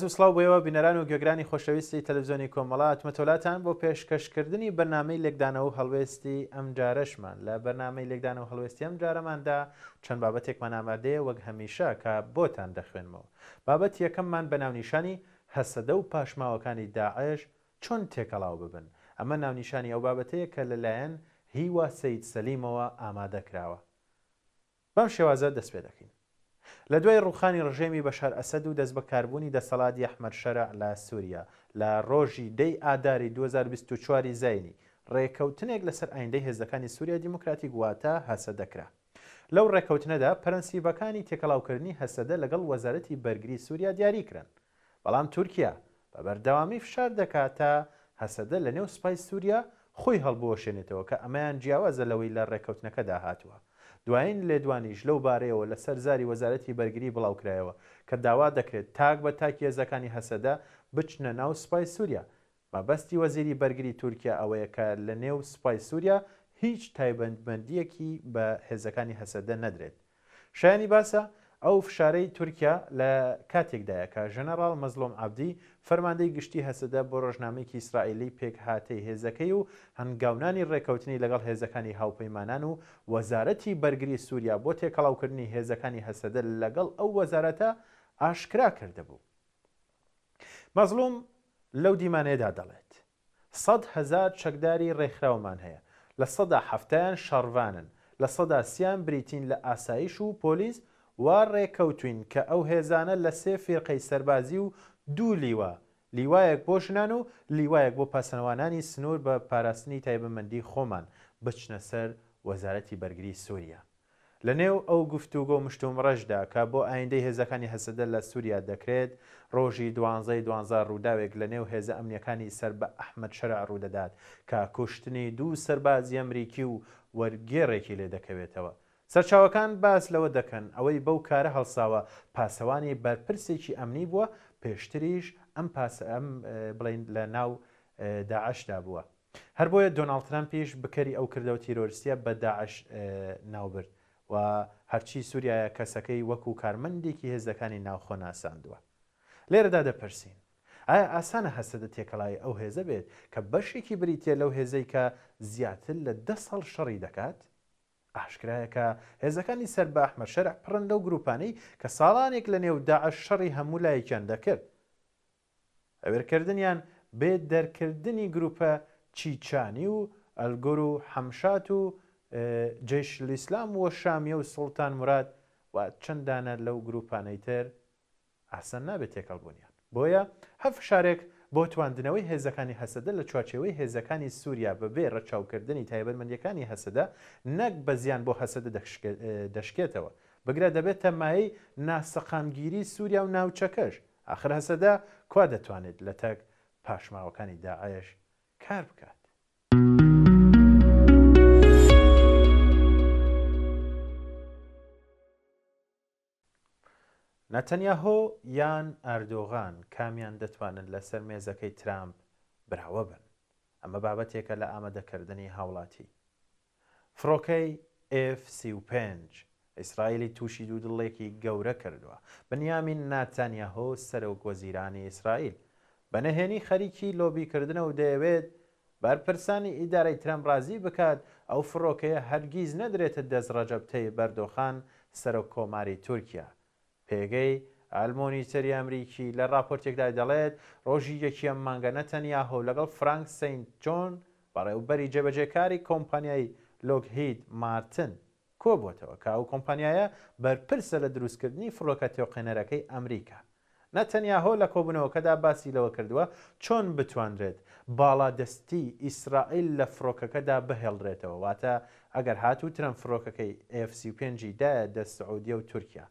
بەرز و سڵاو بۆیەوە بینەران و گوێگرانی خۆشەویستی تەلەڤیزیۆنی کۆمەڵات مەتۆلاتان بۆ پێشکەشکردنی بەرنامەی لێکدانەوە و هەڵوێستی ئەم جارەشمان لە بەرنامەی لێکدانەوە هەڵوێستی ئەم جارەماندا چەند بابەتێکمان ئامادەیە وەک هەمیشە کە بۆتان دەخوێنمەوە. بابەت یەکەممان بە ناونیشانی هەسەدە و پاشماوەکانی داعش چۆن تێکەڵاو ببن. ئەمە ناونیشانی ئەو بابەتەیە کە لەلایەن هیوا سەید سەلیمەوە ئامادەکراوە. بەم شێوازە دەست پێ دەکەین. لە دوای ڕووخانی ڕژێمی بەشار ئەسەد و دەست بەکاربوونی دەسەڵاتی ئەحمەد شەرع لە سووریا لە ڕۆژی 10 ئاداری 2024 زاینی ڕێکەوتنێک لەسەر ئایندەی هێزەکانی سووریا دیموکراتیک واتە هەسەدەکرا. لەو ڕێکەوتنەدا پەرەنسیبەکانی تێکەڵاوکردنی هەسەدە لەگەڵ وەزارەتی بەرگری سووریا دیاریکران. بەڵام تورکیا بە بەردەوامی فشار دەکات تا هەسەدە لە نێو سوپای سووریا خۆی هەڵبوەشێنێتەوە کە ئەمەیان جیاوازە لەوەی لە ڕێکەوتنەکەدا هاتووە. دوایین لێدوانیش لەو بارەیەوە لە سەرزاری وەزارەتی بەرگری بڵاوکرایەوە کە داوا دەکرێت تاک بە تاکی هێزەکانی هەسەدە بچنە ناو سوپای سووریا. مەبەستی وەزیری بەرگری تورکیا ئەوەیە کە لە نێو سوپای سووریا هیچ تایبەتمەندیەکی بە هێزەکانی هەسەدە نەدرێت. شایانی باسە ئەو فشارەی تورکیا لە کاتێکدایە کە ژەنەڕاڵ مەزلۆم عەبدی فەرماندەی گشتی هەسەدە بۆ ڕۆژنامەیەکی ئیسرائیلی پێک هاتەی هێزەکەی و هەنگاونانی ڕێکەوتنی لەگەڵ هێزەکانی هاوپەیمانان و وەزارەتی بەرگری سووریا بۆ تێکەڵاوکردنی هێزەکانی هەسەدە لەگەڵ ئەو وەزارەتە ئاشکرا کردهبوو. مەزلوم لەو دیمانەیەدا دەڵێت 100,000 چەکداری ڕێکخراومان هەیە، لە 170یان شەڕوانن، لە 130یان بریتین لە ئاسایش و پۆلیس وا ڕێکەوتوین کە ئەو هێزانە لە 3 فێرقەی سەربازی و 2 لیوە، لیوایەک بۆ ژنان و لیوایەک بۆ پاسەنەوانانی سنوور بە پاراستنی تایبەتمەندی خۆمان بچنە سەر وەزارەتی بەرگری سووریا. لە نێو ئەو گفتوگۆ مشتومڕەشدا کە بۆ ئایندەی هێزەکانی هەسەدە لە سووریا دەکرێت، ڕۆژی 12 ڕووداوێک لە نێو هێزە ئەمنیەکانی سەر بە ئەحمەد شەرع ڕوودەدات کە کوشتنی 2 سەربازی ئەمریکی و وەرگێڕێکی لێ دەکەوێتەوە. سەرچاوەکان باس لەوە دەکەن ئەوەی بەو کارە هەڵساوە پاسەوانی بەرپرسێکی ئەمنی بووە، پێشتریش ئەم بڵین لە ناو داعشدا بووە. هەر بۆیە دۆناڵد ترامپیش بکەری ئەو کردەوە تیرۆریستیە بە داعش ناوبرد و هەرچی سووریایە کەسەکەی وەکو کارمەندێکی هێزەکانی ناوخۆ ناساندووە. لێرەدا دەپرسین ئایا ئاسانە هەسەدە تێکەڵای ئەو هێزە بێت کە بەشێکی بریتێ لەو هێزەی کە زیاتر لە 10 ساڵ شەڕی دەکات؟ ئاشکرایە کە هێزەکانی سەر بە ئەحمەد شەرع پڕن لەو گروپانەی کە ساڵانێک لە نێو داعش شەڕی هەموو لایەکیان دەکرد. ئەوێرکردنیان بێ دەرکردنی گروپە چیچانی و ئەلگۆر و حەمشات و جەیش الئیسلام و شامیە و سوڵتان موراد و چەندانە لەو گروپانەی تر ئاسان نابێت تێکەڵبوونیان. بۆیە هەر فشارێک بۆ تواندنەوەی هێزەکانی هەسەدە لە چوارچێوەی هێزەکانی سووریا بەبێ ڕەچاوکردنی تایبەتمەندیەکانی هەسەدە نەک بە زیان بۆ هەسەدە دەشکێتەوە، بگرە دەبێتە مایەی ناسەقامگیری سووریا و ناوچەکەش. ئاخر هەسەدە کوا دەتوانێت لە تەک پاشماوەکانی داعش کار بکات. نەتەنیاهۆ یان ئەردۆغان کامیان دەتوانن لەسەر مێزەکەی ترامپ براوە بن؟ ئەمە بابەتێکە لە ئامادەکردنی هاوڵاتی. فڕۆکەی F-35 ئیسرائیلی تووشی دوودڵێکی گەورە کردووە. بنیامین ناتانیاهۆ سەرۆک وەزیرانی ئیسرائیل بەنهێنی خەریکی لۆبیکردنە و دەیەوێت بەرپرسانی ئیدارەی ترامپ ڕازی بکات ئەو فڕۆکەیە هەرگیز نەدرێتە دەست ڕەجەب تەیب ئەردۆغان سەرۆک کۆماری تورکیا. پێگەی ئالمۆنیتەری ئەمریکی لە راپۆرتێکدا دەڵێت ڕۆژی یەکیەم مانگە نەتەنیاهۆ لەگەڵ فرانک سەینت جۆن بەڕێوەبەری جێبەجێکاری کۆمپانیای لۆکهید مارتن کۆبووەتەوە کە ئەو کۆمپانیایە بەرپرسە لە دروستکردنی فڕۆکە تێوقێنەرەکەی ئەمریکا. نەتەنیاهۆ لە کۆبوونەوەکەدا باسی لەوە کردووە چۆن بتوانرێت باڵادەستی ئیسرائیل لە فڕۆکەکەدا بهێڵدرێتەوە، واتە ئەگەر هاتوو ترەمپ فڕۆکەکەی F-35 دایە دەست سعودیە و تورکیا.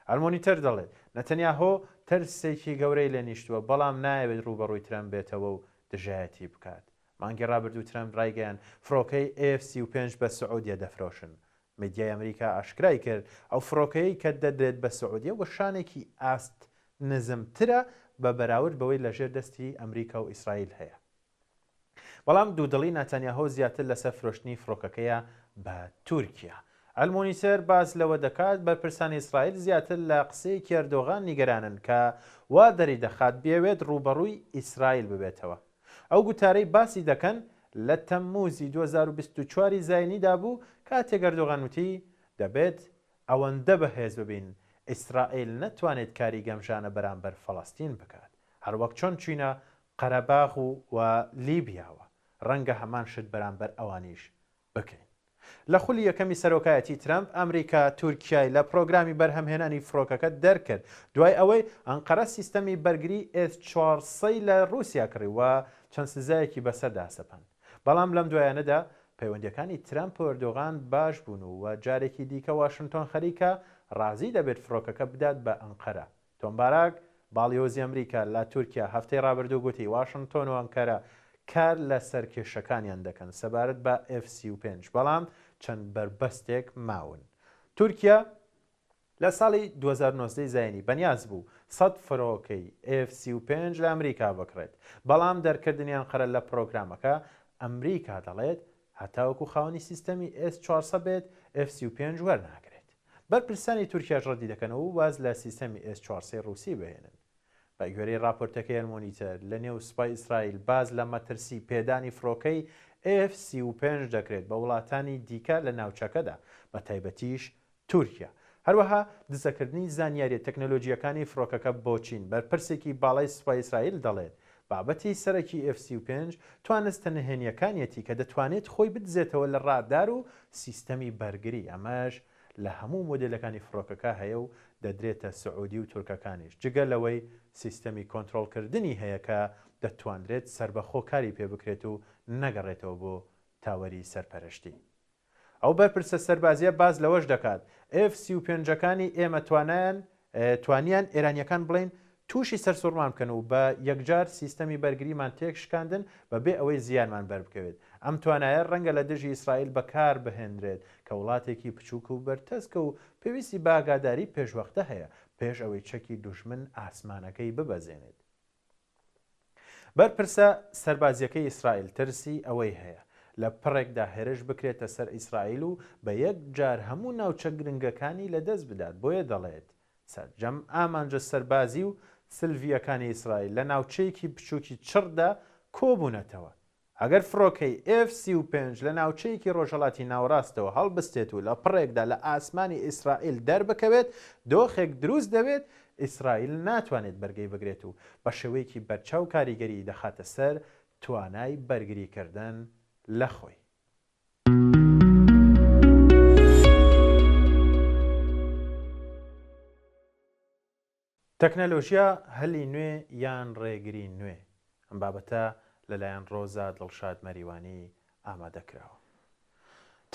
ئەلمۆنیتەر دەڵێت نەتەنیاهۆ تەرسێکی گەورەی لێ نیشتووە، بەڵام نایەوێت ڕوبەڕووی ترامپ بێتەوە و دژایەتی بکات. مانگی ڕابردوو ترامپ ڕایگەیان فڕۆکەی F-35 بە سعودیە دەفرۆشن. میدیای ئەمریکا ئاشکرای کرد ئەو فڕۆکەیەی کە دەدرێت بە سعودیە و شانێکی ئاست نزمترە بە بەراورد بەوەی لەژێر دەستی ئەمریکا و ئیسرائیل هەیە. بەڵام دوودڵی ناتانیاهۆ زیاتر لەسەر فرۆشتنی فڕۆکەکەیە بە تورکیا. ئەلمۆنیسەر باز لەوە دەکات بەرپرسانی ئیسرائیل زیاتر لە قسەیەکی ئەردۆغان نیگەرانن کە وا دەری دەخات بێوێت ڕوبەڕووی ئیسرائیل ببێتەوە. ئەو گوتارەی باسی دەکەن لە تەمموزی 2024 زاینیدا بوو کاتێک ئەردۆغان وتی دەبێت ئەوەندە بەهێز ببین ئیسرائیل نەتوانێت کاری گەمژانە بەرامبەر فەڵەستین بکات، هەروەک چۆن چوینە قەرەباغ و لیبیاوە ڕەنگە هەمان شت بەرامبەر ئەوانیش بکەین. لە خولی یەکەمی سەرۆکایەتی ترامپ ئەمریکا تورکیای لە پرۆگرامی بەرهەمهێنانی فڕۆکەکە دەرکرد دوای ئەوەی ئەنقەرە سیستەمی بەرگری S400 لە رووسیا کڕی و چەند سزایەکی بەسەردا سەپاند. بەڵام لەم دوایانەدا پەیوەندیەکانی ترامپ و ئەردۆغان باش بوون و جارێکی دیکە واشنگتۆن خەریکە ڕازی دەبێت فڕۆکەکە بدات بە ئەنقەرە. تۆم باراک باڵیۆزی ئەمریکا لە تورکیا هەفتەی ڕابردوو گوتی واشنگتۆن و ئەنقەرە کار لە سەرکێشەکانیان دەکەن سەبارەت بە F-35 بەڵام چەند بربەستێک ماون. تورکیا لە ساڵی 2019 زاینی بەنیاز بوو 100 فڕۆکەی F-35 لە ئەمریکا بکڕێت، بەڵام دەرکردنیان قەرە لە پرۆگرامەکە ئەمریکا دەڵێت هەتاوەکو خاوەنی سیستەمی S400 بێت F-35 وەرناگرێت. بەرپرسانی تورکیاش ڕەتی دەکەنەوە و واز لە سیستەمی S400 رووسی بهێنن. بە گوێرەی راپۆرتەکەی ئەلمۆنیتەر لە نێو سوپای ئیسرائیل باز لە مەترسی پێدانی فڕۆکەی F-35 دەکرێت بە وڵاتانی دیکە لە ناوچەکەدا بە تایبەتیش تورکیا. هەروەها دزەکردنی زانیاری تەکنۆلۆژیەکانی فڕۆکەکە بۆ چین بەرپرسێکی باڵای سوپای ئیسرائیل دەڵێت بابەتی سەرەکی F-35 توانستە نهێنیەکانیەتی کە دەتوانێت خۆی بدزێتەوە لە ڕادار و سیستەمی بەرگری ئەمەش لە هەموو مۆدلەکانی فڕۆکەکە هەیە و دەدرێتە سعودی و تورکەکانیش جگە لەوەی سیستەمی کۆنتڕۆڵکردنی هەیە کە دەتوانرێت سربەخۆکاری پێ بکرێت و نەگەڕێتەوە بۆ تاوەری سەرپەرشتی. ئەو بەرپرسە سەربازیە باز لەوەش دەکات F-35ەکانی ئێمە توانیان ئێرانیەکان بڵین تووشی سەرسوڕمان بکەن و بە یەکجار سیستەمی بەرگریمان تێک شکاندن بەبێ ئەوەی زیانمان بەربکەوێت. ئەم توانایە ڕەنگە لە دژی ئیسرائیل بەکار بهێنرێت کە وڵاتێکی بچووک و بەرتەسکە و پێویستی بە ئاگاداری پێشوەختە هەیە پێش ئەوەی چەکی دوژمن ئاسمانەکەی ببەزێنێت. بەرپرسە سەربازیەکەی ئیسرائیل ترسی ئەوەی هەیە لە پڕێکدا هێرش بکرێتە سەر ئیسرائیل و بە یەک جار هەموو ناوچە گرنگەکانی لەدەست بدات. بۆیە دەڵێت سەرجەم ئامانجە سەربازی و سلڤیەکانی ئیسرائیل لە ناوچەیەکی بچووکی چڕدا کۆبوونەتەوە. ئەگەر فڕۆکەی F-35 لە ناوچەیەکی ڕۆژهەڵاتی ناوەڕاستەوە هەڵبستێت و لە پڕێکدا لە ئاسمانی ئیسرائیل دەربکەوێت دۆخێک دروست دەوێت ئیسرائیل ناتوانێت بەرگەی بگرێت و بە شێوەیەکی بەرچاو کاریگەری دەخاتە سەر توانای بەرگریکردن لە خۆی. تەکنەلۆژیا هەلی نوێ یان ڕێگری نوێ ئەم بابەتە لەلایەن ڕۆزا دڵشاد مەریوانی ئامادەکراوە.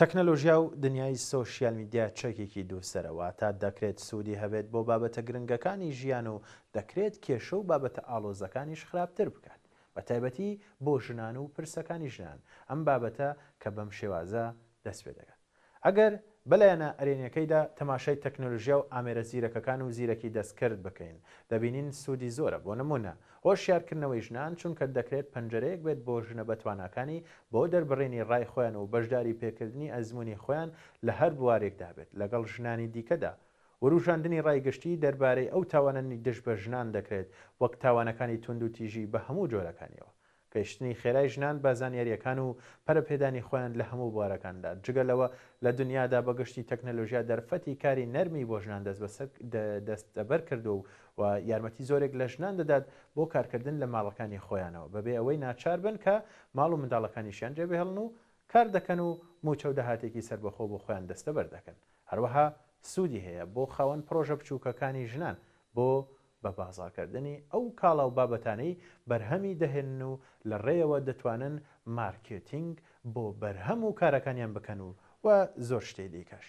تەکنەلۆژیا و دنیای سۆشیال میدیا چەکێکی دووسەرەوە تا دەکرێت سوودی هەبێت بۆ بابەتە گرنگەکانی ژیان و دەکرێت کێشە و بابەتە ئاڵۆزەکانیش خراپتر بکات بە تایبەتی بۆ ژنان و پرسەکانی ژنان ئەم بابەتە کە بەم شێوازە دەست پێ دەکات. ئەگەر بەلایەنە ئەرێنیەکەیدا تەماشای تەکنۆلۆژیا و ئامێرە زیرەکەکان و زیرەکی دەستکرد بکەین دەبینین سوودی زۆرە. بۆ نمونە هۆشیارکردنەوەی ژنان چونکە دەکرێت پەنجەرەیەک بێت بۆ ژنە بەتوانەکانی بۆ دەربڕینی ڕای خۆیان و بەشداری پێکردنی ئەزمموی خۆیان لە هەر بوارێکدا بێت لەگەڵ ژنانی دیکەدا. وروژاندنی ڕایگەشتی دەربارەی ئەو تاوانەی دژ بە ژنان دەکرێت وەک تاوانەکانی تونند و تیژی بە هەموو جۆرەکانیەوە. گەیشتنی خێرای ژنان بە زانیاریەکان و پەرەپێدانی خۆیان لە هەموو بوارەکاندا جگەلەوە لە دنیادا بەگشتی تەکنەلۆژیا دەرفەتی کاری نەرمی بۆ ژنان دەستبەر کردو و یارمەتی زۆرێک لە ژنان دەدات بۆ کارکردن لە ماڵەکانی خۆیانەوە بەبێ ئەوەی ناچار بن کە ماڵ و منداڵەکانیشیان جێبهێڵن و کار دەکەن و موچە و داهاتێکی سەربەخۆ بۆ خۆیان دەستەبەر دەکەن. هەروەها سوودی هەیە بۆ خاوەن پرۆژە بچووکەکانی ژنان بۆ بە بازاکردنی ئەو کاڵا و بابەتانەی بەرهەمی دەهێنن و لە ڕێەوە دەتوانن مارکێتینگ بۆ بەرهەم و کارەکانیان بکەن و زۆر شتێ دیکەش.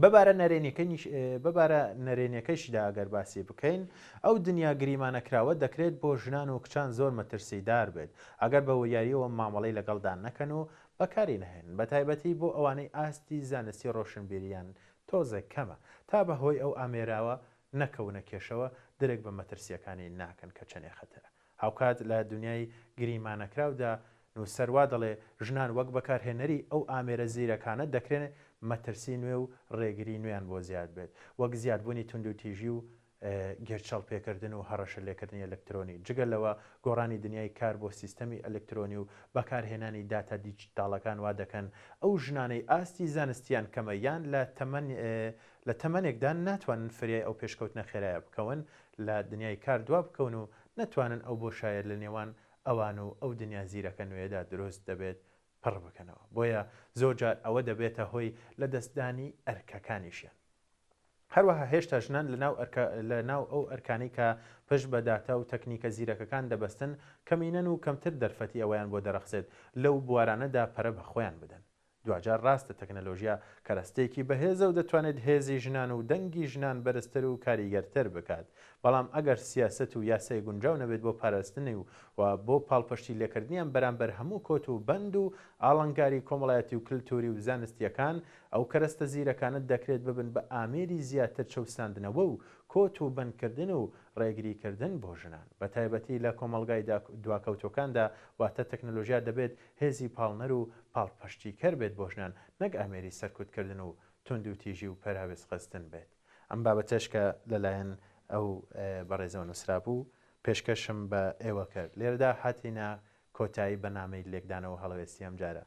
بەبارە نەرێنیەکەیشدا ئەگەر باسی بکەین ئەو دنیا گریمانەکراوە دەکرێت بۆ ژنان و کچان زۆر مەترسیدار بێت ئەگەر بە وریاریەوە مامەڵەی لەگەڵدان نەکەن و بەکاری نەهێن بە تایبەتی بۆ ئەوانەی ئاستی زانستی ڕۆشنبیریان تۆزێک کەمە تا بەهۆی ئەو ئامێراوە نەکەونە کێشەوە درێک بە مەترسیەکانی ناکەن کە چەندێ خەتەرە. هاوکات لە دنیای گریمانەکراودا نووسەروا دەڵێ ژنان وەک بەکارهێنەری ئەو ئامێرە زیرەکانە دەکرێن مەترسی نوێ و ڕێگری نوێیان بۆ زیاد بێت وەک زیادبوونی تونند و تیژی و گێرچەڵ پێکردن و هەڕەشە لێکردنی ئەلکترۆنی جگە لەوە گۆڕانی دنیای کار بۆ سیستەمی ئەلکترۆنی و بەکارهێنانی داتا دیجیتاڵەکان وا دەکەن ئەو ژنانەی ئاستی زانستیان کەمە یان لە تەمەنێکدا ناتوانن فریای ئەو پێشکەوتنە خێرایە بکەون لە دنیای کار دوا بکەون و نەتوانن ئەو بۆ شاید لە نێوان ئەوان و ئەو دنیا زیرەکە نوێدا دروست دەبێت پڕ بکەنەوە بۆیە زۆرجار ئەوە دەبێتە هۆی لە دەستدانی ئەرکەکانیشیان هەروەها هێشتا ژنان لە ناو ئەو ئەرکانی کە پشت بە داتا و تەکنیکە زیرەکەکان دەبەستن کەمینەن و کەمتر دەرفەتی ئەویان بۆ دەرەخسێت لەو بوارانەدا پەرە بە خۆیان بدەن دوجار ڕاستە تەکنەلۆژیا کەرەستێکی بەهێزە و دەتوانێت هێزی ژنان و دەنگی ژنان بەرزتر و کاریگەرتر بکات بەڵام ئەگەر سیاست و یاسای گونجاو نەبێت بۆ پاراستنی و بۆ پاڵپشتی لێکردنیان بەرامبەر هەموو کۆت و بەند و ئاڵنگاری کۆمەڵایەتی و کللتوری و زانستیەکان ئەو کەرەستە زیرەکانت دەکرێت ببن بە ئامێری زیاتر چەوساندنەوە و کۆت و بەندکردن و ڕێگریکردن بۆ ژنان بە تایبەتی لە کۆمەلگای دواکەوتەکاندا واتە تەکنەلۆژیا دەبێت هێزی پاڵنەر و پاڵپەشتیکەر بێت بۆ ژنان نەک ئامێری سەرکوتکردن و تونند و تیژی و پەراوێز خستن بێت ئەم بابەتەش کە لەلایەن ئەو بەڕێزەوە نووسرا بوو پێشکەشم بە ئێوە کرد لێرەدا هاتینا کۆتایی بەنامەی لێکدانەوە هەڵەوێستی ئەم جارە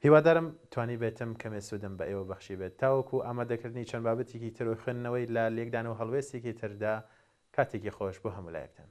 هیوادارم توانی بێتم کەمێ سوودم بە ئێوە بەخشی بێت تاوەکو ئامادەکردنی چەند بابەتێکی تر و خوێندنەوەی لە لێکدان و هەڵوێستێکی تردا کاتێکی خۆش بۆ هەموو لایەکتان